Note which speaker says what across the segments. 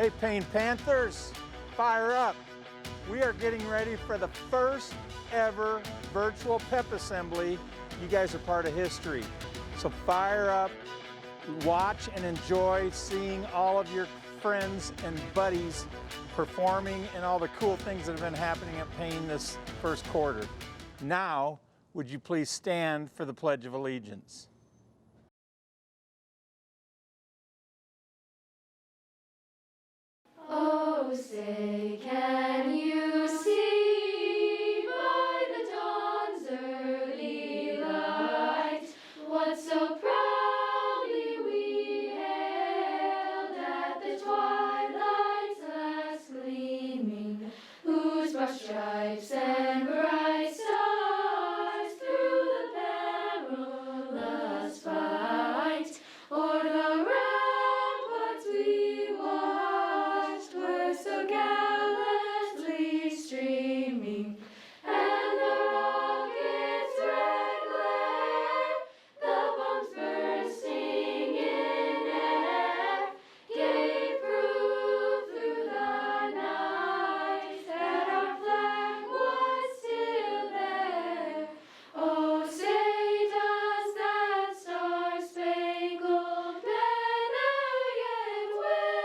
Speaker 1: Hey, Payne Panthers, fire up. We are getting ready for the first ever virtual Pep-Assembly. You guys are part of history. So fire up, watch and enjoy seeing all of your friends and buddies performing and all the cool things that have been happening at Payne this first quarter. Now, would you please stand for the Pledge of Allegiance?
Speaker 2: Oh, say, can you see by the dawn's early light what so proudly we hailed at the twilight's last gleaming, whose broad stripes and bright stars through the perilous fight o'er the ramparts we watched were so gallantly streaming, and the rocket's red glare, the bombs bursting in air, gave proof through the night that our flag was still there. Oh, say does that star-spangled banner yet wave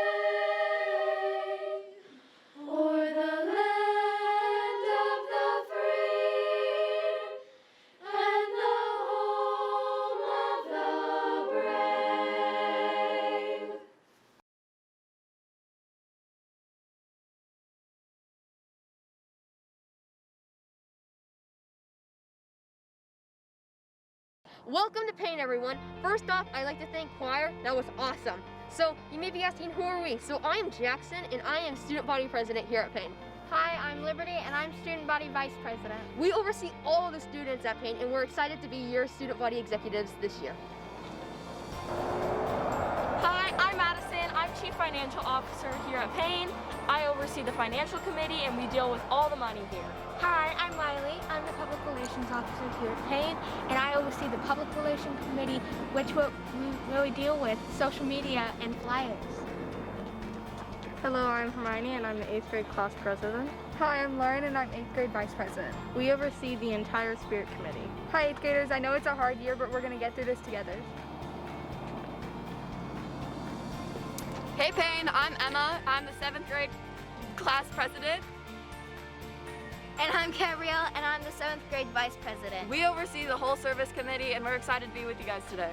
Speaker 2: o'er the land of the free and the home of the brave?
Speaker 3: Welcome to Payne, everyone. First off, I'd like to thank choir. That was awesome. So you may be asking, who are we? So I am Jackson, and I am student body president here at Payne.
Speaker 4: Hi, I'm Liberty, and I'm student body vice president.
Speaker 3: We oversee all of the students at Payne, and we're excited to be your student body executives this year.
Speaker 5: Hi, I'm Madison. I'm Chief Financial Officer here at Payne. I oversee the financial committee and we deal with all the money here.
Speaker 4: Hi, I'm Miley. I'm the public relations officer here at Payne, and I oversee the public relations committee, which we really deal with social media and flyers.
Speaker 6: Hello, I'm Hermione and I'm the 8th grade class president.
Speaker 7: Hi, I'm Lauren and I'm 8th grade vice president.
Speaker 6: We oversee the entire spirit committee.
Speaker 7: Hi 8th graders, I know it's a hard year, but we're going to get through this together.
Speaker 8: Hey Payne, I'm Emma. I'm the 7th grade class president.
Speaker 4: And I'm Gabrielle, and I'm the 7th grade vice president.
Speaker 8: We oversee the whole service committee and we're excited to be with you guys today.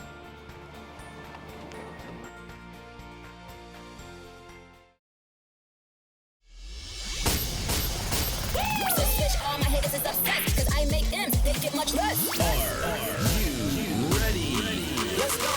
Speaker 9: All my haters is upset because I make them, they get much less.
Speaker 10: Are you ready?
Speaker 9: Let's go.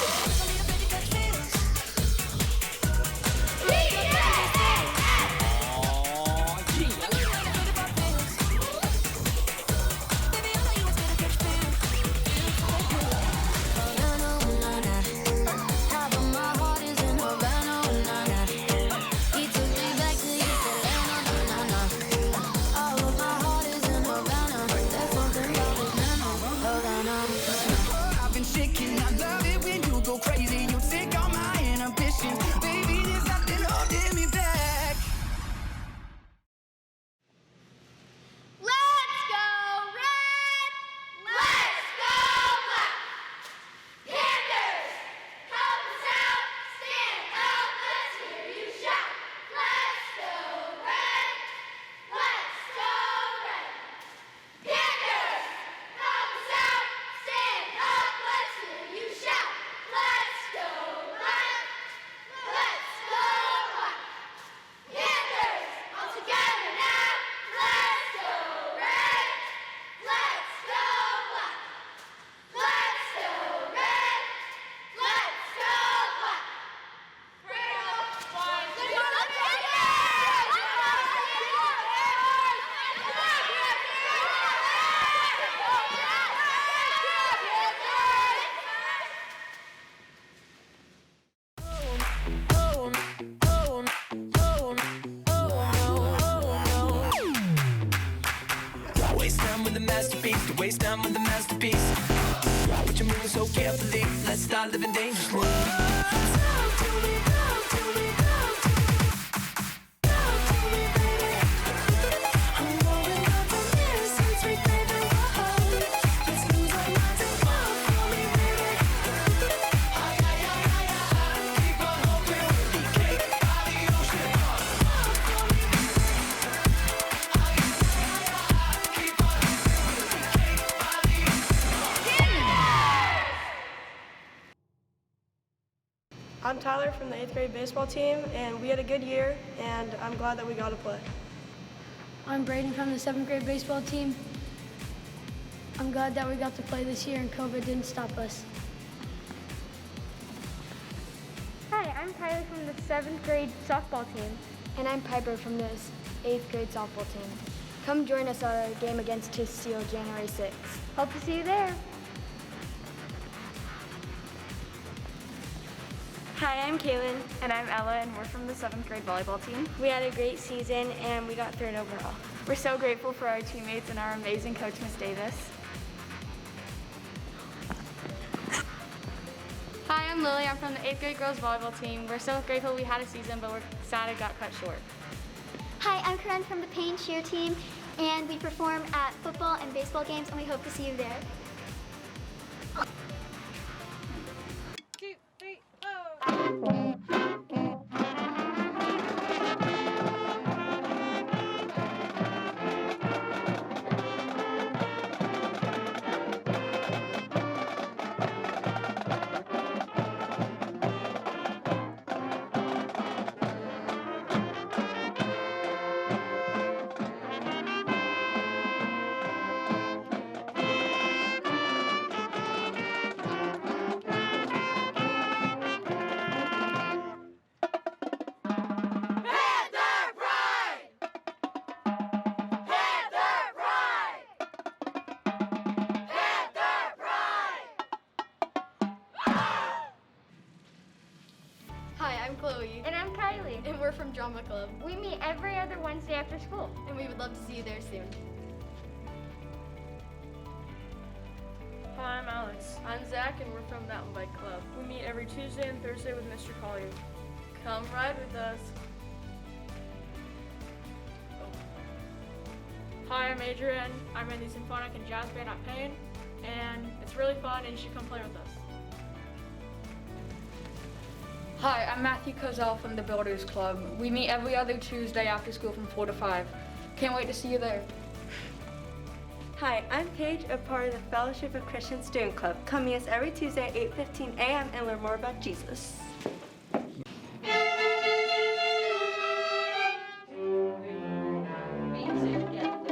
Speaker 10: I've been shaking. I love it when you go crazy. You take all my inhibitions. Baby, there's nothing holding me back.
Speaker 2: Let's go red! Let's go black! Panthers, help us out! Stand up, let's hear you shout! Let's go red! Let's go red! Panthers, help us out! Stand up, let's hear you shout! Let's go black! Let's go black! Panthers, all together now! Let's go red! Let's go black! Let's go red! Let's go black! Bring up one, two,
Speaker 10: Waste time with the masterpiece. To waste time with the masterpiece. But you're moving so carefully. Let's start living dangerously.
Speaker 11: I'm Tyler from the 8th grade baseball team, and we had a good year, and I'm glad that we got to play.
Speaker 12: I'm Braden from the 7th grade baseball team. I'm glad that we got to play this year and COVID didn't stop us.
Speaker 4: Hi, I'm Tyler from the 7th grade softball team.
Speaker 13: And I'm Piper from the 8th grade softball team. Come join us at our game against Castile January 6th.
Speaker 4: Hope to see you there.
Speaker 14: Hi, I'm Kaylin. And I'm Ella, and we're from the 7th grade volleyball team.
Speaker 13: We had a great season, and we got third overall.
Speaker 14: We're so grateful for our teammates and our amazing coach, Miss Davis.
Speaker 15: Hi, I'm Lily. I'm from the 8th grade girls volleyball team. We're so grateful we had a season, but we're sad it got cut short.
Speaker 2: Hi, I'm Corinne from the Payne cheer team, and we perform at football and baseball games, and we hope to see you there.
Speaker 8: Hi, I'm Chloe.
Speaker 4: And I'm Kylie.
Speaker 8: And we're from Drama Club.
Speaker 4: We meet every other Wednesday after school.
Speaker 8: And we would love to see you there soon.
Speaker 5: Hi, I'm Alex. I'm Zach, and we're from Mountain Bike Club. We meet every Tuesday and Thursday with Mr. Collier. Come ride with us. Hi, I'm Adrian. I'm in the symphonic and jazz band at Payne, and it's really fun, and you should come play with us.
Speaker 16: Hi, I'm Matthew Cozell from the Builders Club. We meet every other Tuesday after school from 4 to 5. Can't wait to see you there.
Speaker 17: Hi, I'm Paige, a part of the Fellowship of Christian Student Club. Come meet us every Tuesday at 8:15 a.m. and learn more about Jesus.
Speaker 3: Being safe again.